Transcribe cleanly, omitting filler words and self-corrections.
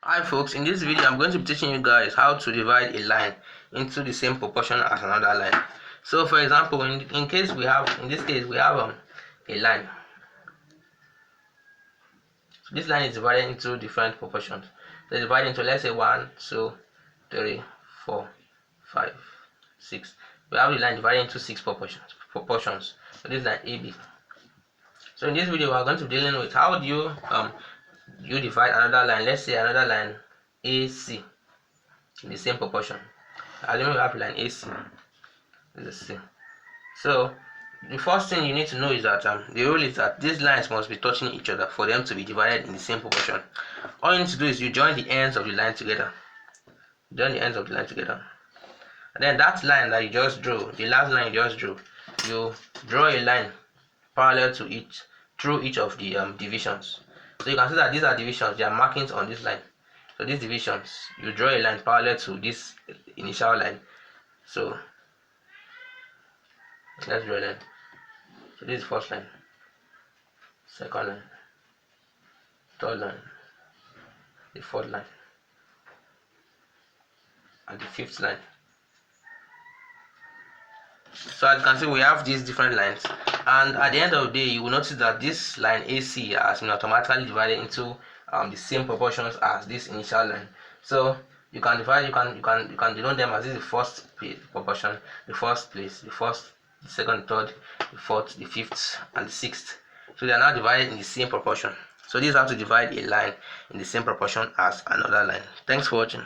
Hi folks, in this video I'm going to be teaching you guys how to divide a line into the same proportion as another line. So for example, in this case we have a line. So this line is divided into different proportions. So divided into, let's say, 1, 2, 3, 4, 5, 6. We have the line divided into 6 proportions. So this is line AB. So in this video we are going to be dealing with how do you divide another line. Let's say another line AC in the same proportion. Assuming we have line AC. Let's see. So the first thing you need to know is that the rule is that these lines must be touching each other for them to be divided in the same proportion. All you need to do is you join the ends of the line together. Join the ends of the line together. And then that line that you just drew, the last line you just drew, you draw a line parallel to each through each of the divisions. So you can see that these are divisions, they are markings on this line. So these divisions, you draw a line parallel to this initial line. So let's draw a line. So this is first line, second line, third line, the fourth line, and the fifth line. So as you can see, we have these different lines, and at the end of the day you will notice that this line AC has been automatically divided into the same proportions as this initial line. So you can denote them as this is the first proportion, the first place, the first, the second, the third, the fourth, the fifth, and the sixth. So they are now divided in the same proportion. So this is how to divide a line in the same proportion as another line. Thanks for watching.